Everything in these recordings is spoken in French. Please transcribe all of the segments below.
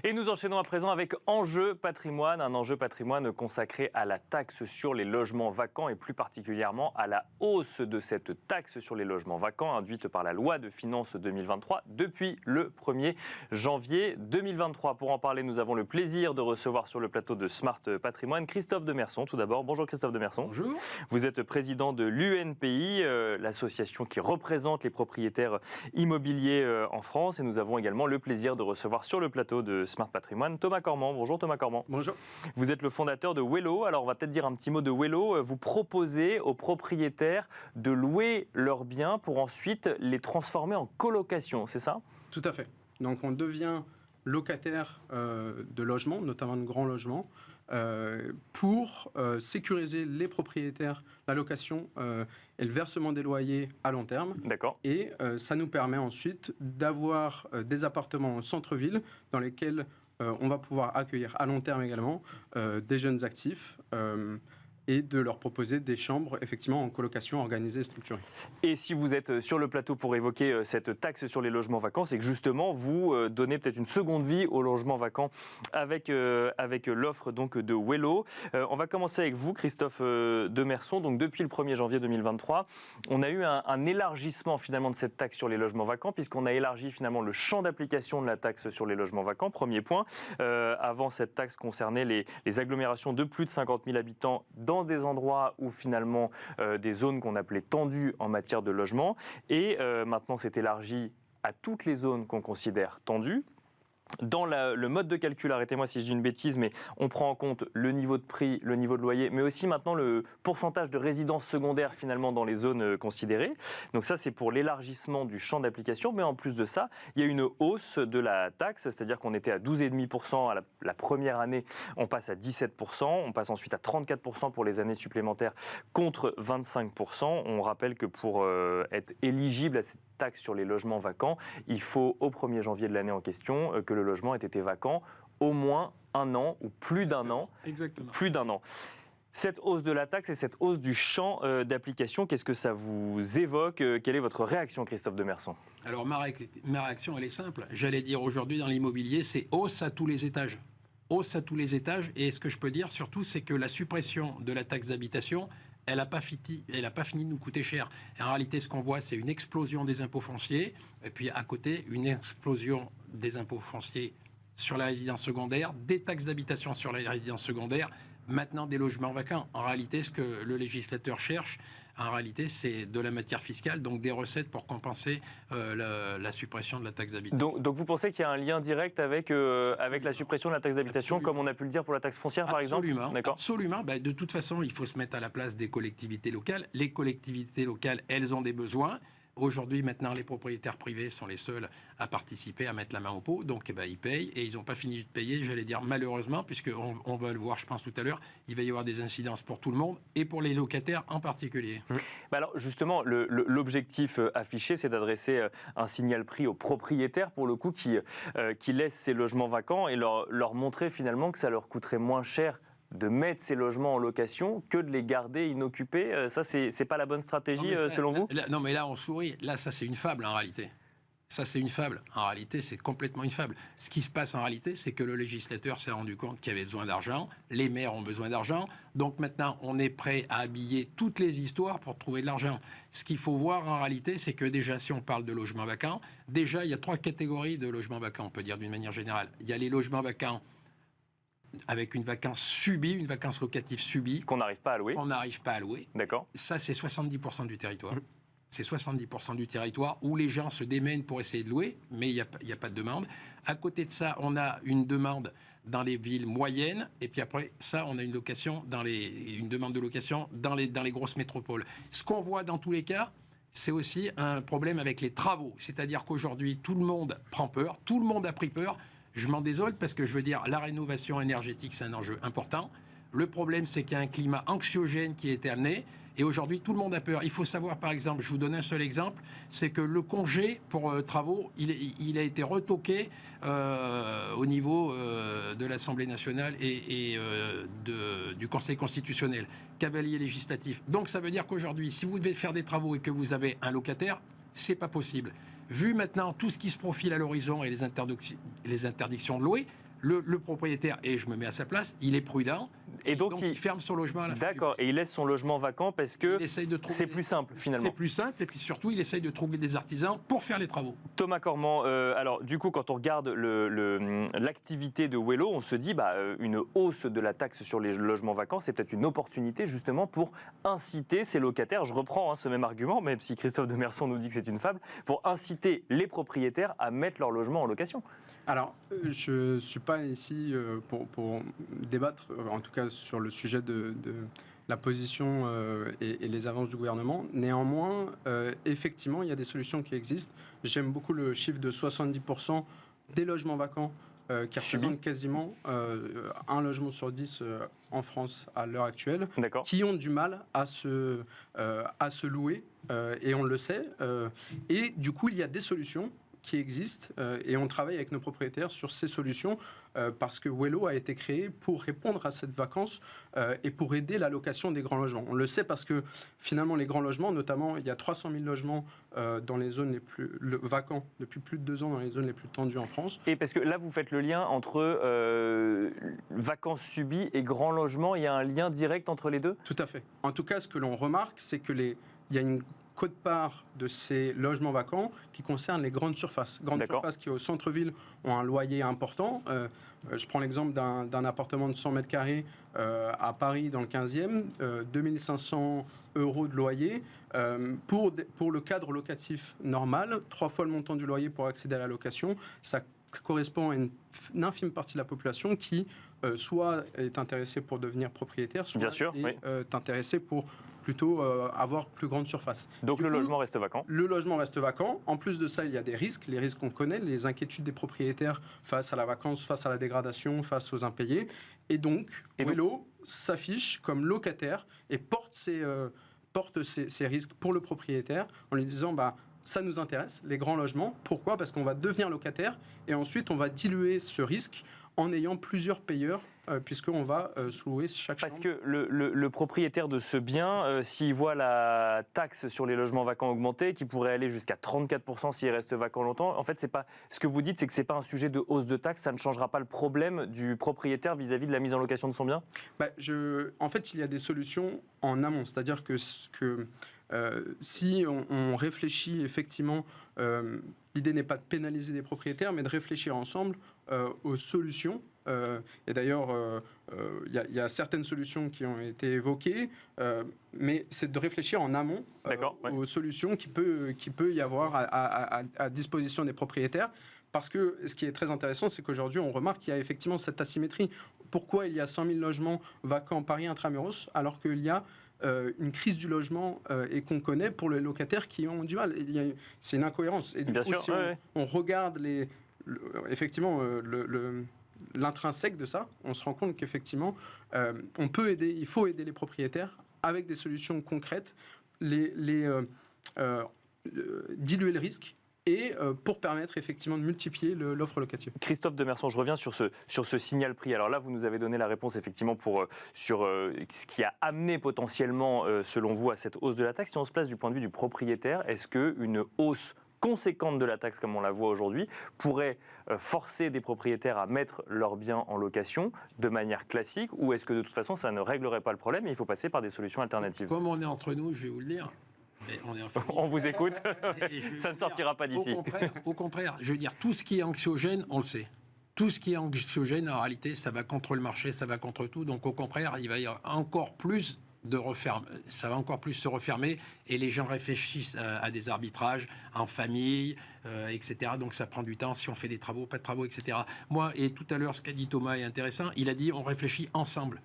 Et nous enchaînons à présent avec Enjeu Patrimoine, un enjeu patrimoine consacré à la taxe sur les logements vacants et plus particulièrement à la hausse de cette taxe sur les logements vacants induite par la loi de finances 2023 depuis le 1er janvier 2023. Pour en parler, nous avons le plaisir de recevoir sur le plateau de Smart Patrimoine Christophe Demerson. Tout d'abord, bonjour Christophe Demerson. Bonjour. Vous êtes président de l'UNPI, l'association qui représente les propriétaires immobiliers en France. Et nous avons également le plaisir de recevoir sur le plateau de Smart Patrimoine Thomas Cormand. Bonjour Thomas Cormand. Bonjour. Vous êtes le fondateur de Wello. Alors on va peut-être dire un petit mot de Wello. Vous proposez aux propriétaires de louer leurs biens pour ensuite les transformer en colocation, c'est ça ? Tout à fait. Donc on devient locataire de logements, notamment de grands logements, pour sécuriser les propriétaires, la location et le versement des loyers à long terme. D'accord. Et ça nous permet ensuite d'avoir des appartements en centre-ville dans lesquels on va pouvoir accueillir à long terme également des jeunes actifs et de leur proposer des chambres effectivement en colocation organisée et structurée. Et si vous êtes sur le plateau pour évoquer cette taxe sur les logements vacants, c'est que justement vous donnez peut-être une seconde vie aux logements vacants avec l'offre donc de Wello. On va commencer avec vous, Christophe Demerson. Donc depuis le 1er janvier 2023, on a eu un élargissement finalement de cette taxe sur les logements vacants puisqu'on a élargi finalement le champ d'application de la taxe sur les logements vacants. Premier point, avant cette taxe concernait les agglomérations de plus de 50 000 habitants dans des endroits où finalement des zones qu'on appelait tendues en matière de logement. Et maintenant, c'est élargi à toutes les zones qu'on considère tendues. Dans le mode de calcul, arrêtez-moi si je dis une bêtise, mais on prend en compte le niveau de prix, le niveau de loyer, mais aussi maintenant le pourcentage de résidences secondaires finalement dans les zones considérées. Donc ça, c'est pour l'élargissement du champ d'application. Mais en plus de ça, il y a une hausse de la taxe, c'est-à-dire qu'on était à 12,5% à la première année, on passe à 17%, on passe ensuite à 34% pour les années supplémentaires contre 25%. On rappelle que pour être éligible à cette taxe sur les logements vacants, il faut au 1er janvier de l'année en question que le logement ait été vacant au moins un an ou plus d'un an. Exactement. Plus d'un an. Cette hausse de la taxe et cette hausse du champ d'application, qu'est-ce que ça vous évoque ? Quelle est votre réaction, Christophe Demerson ? Alors ma réaction, elle est simple. J'allais dire aujourd'hui dans l'immobilier, c'est hausse à tous les étages. Hausse à tous les étages. Et ce que je peux dire surtout, c'est que la suppression de la taxe d'habitation, elle n'a pas fini de nous coûter cher. Et en réalité, ce qu'on voit, c'est une explosion des impôts fonciers, et puis à côté, une explosion des impôts fonciers sur la résidence secondaire, des taxes d'habitation sur la résidence secondaire, maintenant des logements vacants. En réalité, ce que le législateur cherche, en réalité, c'est de la matière fiscale, donc des recettes pour compenser la suppression de la taxe d'habitation. Donc vous pensez qu'il y a un lien direct avec la suppression de la taxe d'habitation, comme on a pu le dire pour la taxe foncière, par exemple ? Absolument. De toute façon, il faut se mettre à la place des collectivités locales. Les collectivités locales, elles ont des besoins. Aujourd'hui, maintenant, les propriétaires privés sont les seuls à participer, à mettre la main au pot. Donc, ils payent. Et ils n'ont pas fini de payer, j'allais dire malheureusement, puisqu'on va le voir, je pense, tout à l'heure, il va y avoir des incidences pour tout le monde et pour les locataires en particulier. Alors, justement, l'objectif affiché, c'est d'adresser un signal prix aux propriétaires, pour le coup, qui laissent ces logements vacants et leur montrer finalement que ça leur coûterait moins cher de mettre ces logements en location que de les garder inoccupés. Ça, c'est pas la bonne stratégie, selon vous ? Non, mais là, on sourit. Là, ça, c'est une fable, en réalité. Ça, c'est une fable. En réalité, c'est complètement une fable. Ce qui se passe, en réalité, c'est que le législateur s'est rendu compte qu'il y avait besoin d'argent. Les maires ont besoin d'argent. Donc, maintenant, on est prêt à habiller toutes les histoires pour trouver de l'argent. Ce qu'il faut voir, en réalité, c'est que déjà, si on parle de logements vacants, déjà, il y a 3 catégories de logements vacants, on peut dire d'une manière générale. Il y a les logements vacants avec une vacance subie, une vacance locative subie. Qu'on n'arrive pas à louer. On n'arrive pas à louer. D'accord. Ça, c'est 70% du territoire. C'est 70% du territoire où les gens se démènent pour essayer de louer, mais il n'y a pas de demande. À côté de ça, on a une demande dans les villes moyennes, et puis après ça, on a une demande de location dans les grosses métropoles. Ce qu'on voit dans tous les cas, c'est aussi un problème avec les travaux. C'est-à-dire qu'aujourd'hui, tout le monde prend peur, tout le monde a pris peur. Je m'en désole parce que je veux dire, la rénovation énergétique, c'est un enjeu important. Le problème, c'est qu'il y a un climat anxiogène qui a été amené. Et aujourd'hui, tout le monde a peur. Il faut savoir, par exemple, je vous donne un seul exemple, c'est que le congé pour travaux, il a été retoqué au niveau de l'Assemblée nationale et du Conseil constitutionnel, cavalier législatif. Donc ça veut dire qu'aujourd'hui, si vous devez faire des travaux et que vous avez un locataire, c'est pas possible. Vu maintenant tout ce qui se profile à l'horizon et les interdictions de louer, le propriétaire, et je me mets à sa place, il est prudent. Et donc il ferme son logement à la fin. D'accord, et il laisse son logement vacant parce que c'est plus simple finalement. C'est plus simple, et puis surtout, il essaye de trouver des artisans pour faire les travaux. Thomas Cormand, alors du coup, quand on regarde l'activité de Wello, on se dit une hausse de la taxe sur les logements vacants, c'est peut-être une opportunité justement pour inciter ces locataires, je reprends ce même argument, même si Christophe de Merson nous dit que c'est une fable, pour inciter les propriétaires à mettre leur logement en location. Alors, je ne suis pas ici pour débattre, en tout cas sur le sujet de la position et les avances du gouvernement. Néanmoins, effectivement, il y a des solutions qui existent. J'aime beaucoup le chiffre de 70% des logements vacants qui représentent quasiment un logement sur 10 en France à l'heure actuelle, qui ont du mal à se louer, et on le sait. Et du coup, il y a des solutions qui existent et on travaille avec nos propriétaires sur ces solutions parce que Wello a été créé pour répondre à cette vacance et pour aider la location des grands logements. On le sait parce que finalement les grands logements, notamment il y a 300 000 logements dans les zones les plus vacants depuis plus de 2 ans dans les zones les plus tendues en France. Et parce que là vous faites le lien entre vacances subies et grands logements, il y a un lien direct entre les deux ? Tout à fait. En tout cas, ce que l'on remarque, c'est que il y a une quote-part de ces logements vacants qui concernent les grandes surfaces. Grandes surfaces qui, au centre-ville, ont un loyer important. Je prends l'exemple d'un appartement de 100 mètres carrés à Paris, dans le 15e, 2500 € de loyer. Pour le cadre locatif normal, 3 fois le montant du loyer pour accéder à la location, ça correspond à une infime partie de la population qui soit est intéressée pour devenir propriétaire, soit est intéressée pour plutôt avoir plus grande surface. Donc le logement reste vacant. Le logement reste vacant. En plus de ça, il y a des risques. Les risques qu'on connaît, les inquiétudes des propriétaires face à la vacance, face à la dégradation, face aux impayés. Et donc, Wello s'affiche comme locataire et porte ces risques pour le propriétaire en lui disant ça nous intéresse, les grands logements. Pourquoi ? Parce qu'on va devenir locataire et ensuite on va diluer ce risque en ayant plusieurs payeurs, puisqu'on va se louer chaque chambre. Parce que le propriétaire de ce bien, s'il voit la taxe sur les logements vacants augmenter, qui pourrait aller jusqu'à 34% s'il reste vacant longtemps, en fait, c'est pas, ce que vous dites, c'est que ce n'est pas un sujet de hausse de taxe, ça ne changera pas le problème du propriétaire vis-à-vis de la mise en location de son bien ? En fait, il y a des solutions en amont, c'est-à-dire que si on réfléchit effectivement, l'idée n'est pas de pénaliser des propriétaires, mais de réfléchir ensemble aux solutions. Et d'ailleurs, il y a certaines solutions qui ont été évoquées, mais c'est de réfléchir en amont aux solutions qui peut y avoir à disposition des propriétaires. Parce que ce qui est très intéressant, c'est qu'aujourd'hui, on remarque qu'il y a effectivement cette asymétrie. Pourquoi il y a 100 000 logements vacants Paris intramuros, alors qu'il y a une crise du logement et qu'on connaît pour les locataires qui ont du mal. C'est une incohérence. Et du coup, si on regarde effectivement l'intrinsèque de ça, on se rend compte qu'effectivement, il faut aider les propriétaires avec des solutions concrètes, diluer le risque et pour permettre effectivement de multiplier l'offre locative. Christophe de Merson, je reviens sur ce signal prix. Alors là, vous nous avez donné la réponse effectivement sur ce qui a amené potentiellement, selon vous, à cette hausse de la taxe. Si on se place du point de vue du propriétaire, est-ce qu'une hausse conséquente de la taxe, comme on la voit aujourd'hui, pourrait forcer des propriétaires à mettre leurs biens en location de manière classique, ou est-ce que de toute façon, ça ne réglerait pas le problème et il faut passer par des solutions alternatives ? Comme on est entre nous, je vais vous le dire. Mais on vous écoute, ça ne sortira pas d'ici. Au contraire, je veux dire, tout ce qui est anxiogène, on le sait. Tout ce qui est anxiogène, en réalité, ça va contre le marché, ça va contre tout. Donc au contraire, il va y avoir encore plus ça va encore plus se refermer et les gens réfléchissent à des arbitrages en famille, etc. Donc ça prend du temps si on fait des travaux, pas de travaux, etc. Moi, et tout à l'heure, ce qu'a dit Thomas est intéressant, il a dit on réfléchit ensemble.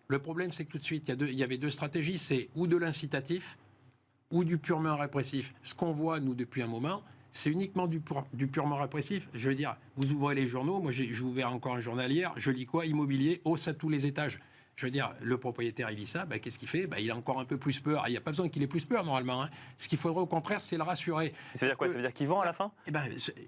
Le problème, c'est que tout de suite, il y avait 2 stratégies, c'est ou de l'incitatif, ou du purement répressif. Ce qu'on voit, nous, depuis un moment, c'est uniquement du purement répressif. Je veux dire, vous ouvrez les journaux, moi j'ai ouvert encore un journal hier, je lis quoi ? Immobilier, hausse à tous les étages. Je veux dire, le propriétaire, il lit ça, qu'est-ce qu'il fait ? Il a encore un peu plus peur. Il n'y a pas besoin qu'il ait plus peur, normalement. Hein. Ce qu'il faudrait, au contraire, c'est le rassurer. Ça veut dire quoi ? Ça veut dire qu'il vend à la fin ?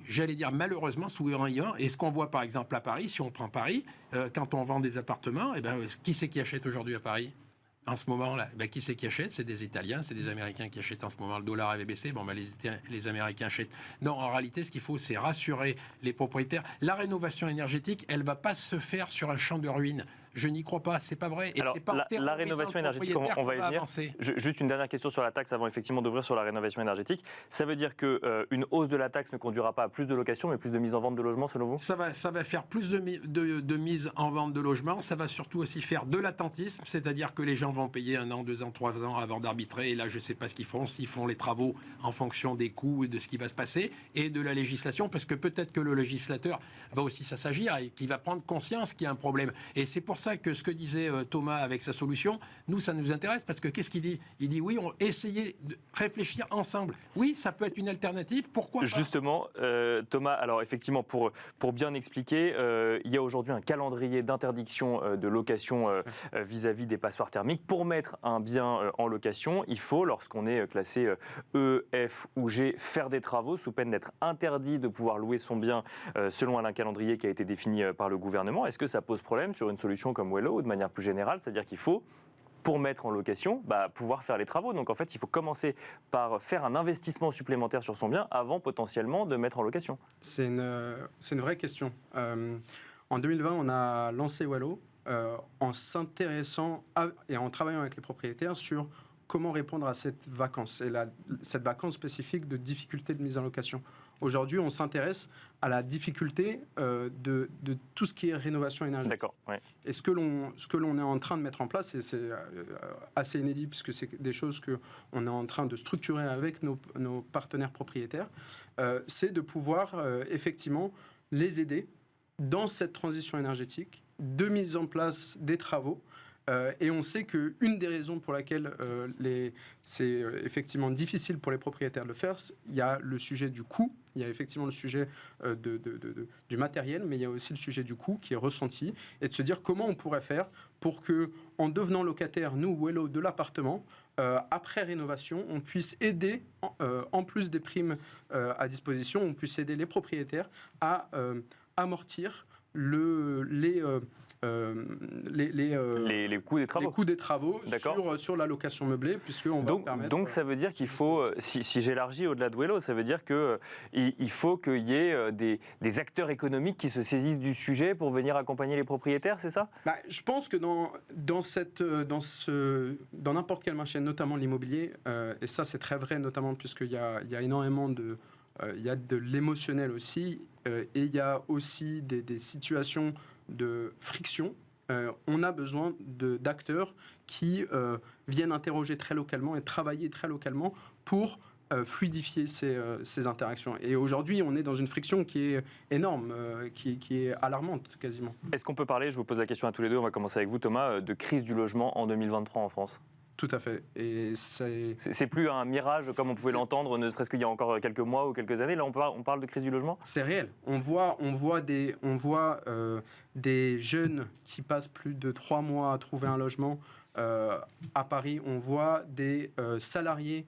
J'allais dire, malheureusement, souvent il vend. Et ce qu'on voit, par exemple, à Paris, si on prend Paris, quand on vend des appartements, qui c'est qui achète aujourd'hui à Paris ? En ce moment, là, qui c'est qui achète? C'est des Italiens, c'est des Américains qui achètent en ce moment. Le dollar avait baissé, les Américains achètent. Non, en réalité, ce qu'il faut, c'est rassurer les propriétaires. La rénovation énergétique, elle ne va pas se faire sur un champ de ruines. Je n'y crois pas, c'est pas vrai. Et alors, c'est pas la rénovation énergétique, on va y venir. Juste une dernière question sur la taxe avant effectivement d'ouvrir sur la rénovation énergétique. Ça veut dire qu'une hausse de la taxe ne conduira pas à plus de location, mais plus de mise en vente de logements, selon vous? Ça va faire plus de mise en vente de logements. Ça va surtout aussi faire de l'attentisme, c'est-à-dire que les gens vont payer 1 an, 2 ans, 3 ans avant d'arbitrer. Et là, je ne sais pas ce qu'ils feront, s'ils font les travaux en fonction des coûts et de ce qui va se passer, et de la législation, parce que peut-être que le législateur va aussi s'agir et qu'il va prendre conscience qu'il y a un problème. Et c'est pour ça que ce que disait Thomas avec sa solution, nous, ça nous intéresse, parce que qu'est-ce qu'il dit? Il dit oui, on essayez de réfléchir ensemble. Oui, ça peut être une alternative, pourquoi pas? Justement, Thomas, alors effectivement, pour bien expliquer, il y a aujourd'hui un calendrier d'interdiction de location vis-à-vis des passoires thermiques. Pour mettre un bien en location, il faut, lorsqu'on est classé E, F ou G, faire des travaux sous peine d'être interdit de pouvoir louer son bien selon un calendrier qui a été défini par le gouvernement. Est-ce que ça pose problème sur une solution comme Wello ou de manière plus générale? C'est-à-dire qu'il faut, pour mettre en location, pouvoir faire les travaux. Donc en fait, il faut commencer par faire un investissement supplémentaire sur son bien avant potentiellement de mettre en location. C'est une vraie question. En 2020, on a lancé Wello en s'intéressant et en travaillant avec les propriétaires sur comment répondre à cette vacance, et cette vacance spécifique de difficulté de mise en location. Aujourd'hui, on s'intéresse à la difficulté de tout ce qui est rénovation énergétique. D'accord, ouais. Et ce que l'on est en train de mettre en place, et c'est assez inédit puisque c'est des choses qu'on est en train de structurer avec nos partenaires propriétaires, c'est de pouvoir effectivement les aider dans cette transition énergétique, de mise en place des travaux. Et on sait qu'une des raisons pour laquelle c'est effectivement difficile pour les propriétaires de le faire, il y a le sujet du coût, il y a effectivement le sujet du matériel, mais il y a aussi le sujet du coût qui est ressenti, et de se dire comment on pourrait faire pour que, en devenant locataire, nous, Wello, de l'appartement, après rénovation, on puisse aider, en plus des primes à disposition, on puisse aider les propriétaires à amortir les coûts des travaux. Les coûts des travaux sur la location meublée, puisqu'on va permettre... Donc ça veut dire qu'il faut, si j'élargis au-delà de Wello, ça veut dire qu'il faut qu'il y ait des acteurs économiques qui se saisissent du sujet pour venir accompagner les propriétaires, c'est ça? Je pense que dans n'importe quel marché, notamment l'immobilier, et ça c'est très vrai, notamment puisqu'il y a énormément de... il y a de l'émotionnel aussi, et il y a aussi des situations de friction. On a besoin d'acteurs qui viennent interroger très localement et travailler très localement pour fluidifier ces interactions. Et aujourd'hui, on est dans une friction qui est énorme, qui est alarmante quasiment. Est-ce qu'on peut parler, je vous pose la question à tous les deux, on va commencer avec vous Thomas, de crise du logement en 2023 en France? Tout à fait. Et c'est plus un mirage comme on pouvait l'entendre, ne serait-ce qu'il y a encore quelques mois ou quelques années. Là, on parle de crise du logement. C'est réel. On voit des jeunes qui passent plus de 3 mois à trouver un logement à Paris. On voit des salariés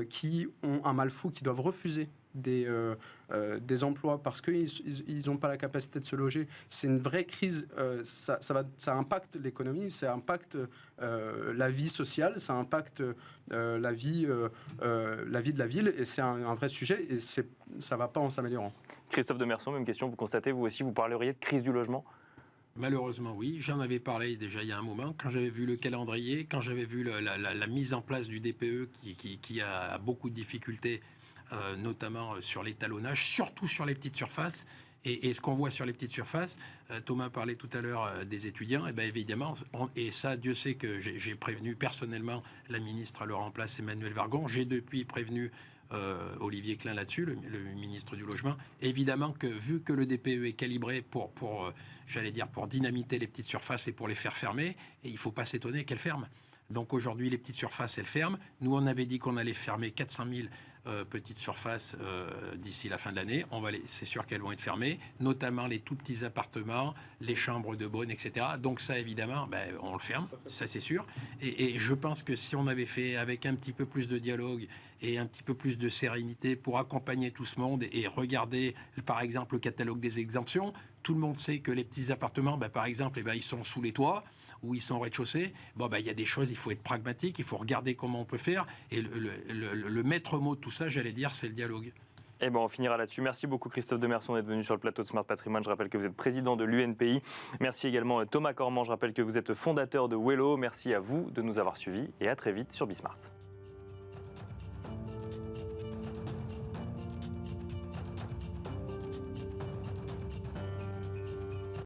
qui ont un mal fou, qui doivent refuser des emplois parce qu'ils n'ont pas la capacité de se loger. C'est une vraie crise. Ça impacte l'économie, ça impacte la vie sociale, ça impacte la vie de la ville, et c'est un vrai sujet, et ça ne va pas en s'améliorant. Christophe Demerson, même question, vous constatez, vous aussi, vous parleriez de crise du logement? Malheureusement, oui. J'en avais parlé déjà il y a un moment. Quand j'avais vu le calendrier, quand j'avais vu la mise en place du DPE qui a beaucoup de difficultés, notamment sur l'étalonnage, surtout sur les petites surfaces. Et ce qu'on voit sur les petites surfaces, Thomas parlait tout à l'heure des étudiants, et bien évidemment, et ça, Dieu sait que j'ai prévenu personnellement la ministre à leur en place, Emmanuelle Vargon. J'ai depuis prévenu Olivier Klein là-dessus, le ministre du Logement. Évidemment que vu que le DPE est calibré pour dynamiter les petites surfaces et pour les faire fermer, et il ne faut pas s'étonner qu'elles ferment. Donc aujourd'hui, les petites surfaces, elles ferment. Nous, on avait dit qu'on allait fermer 400 000 petites surfaces d'ici la fin de l'année. C'est sûr qu'elles vont être fermées, notamment les tout petits appartements, les chambres de bonne, etc. Donc ça, évidemment, on le ferme, ça c'est sûr. Et je pense que si on avait fait avec un petit peu plus de dialogue et un petit peu plus de sérénité pour accompagner tout ce monde et regarder, par exemple, le catalogue des exemptions, tout le monde sait que les petits appartements, par exemple, ils sont sous les toits. où ils sont au rez-de-chaussée. Il y a des choses, il faut être pragmatique, il faut regarder comment on peut faire. Et le maître mot de tout ça, j'allais dire, c'est le dialogue. Et on finira là-dessus. Merci beaucoup Christophe Demerson d'être venu sur le plateau de Smart Patrimoine. Je rappelle que vous êtes président de l'UNPI. Merci également Thomas Cormand. Je rappelle que vous êtes fondateur de Wello. Merci à vous de nous avoir suivis et à très vite sur Bismart.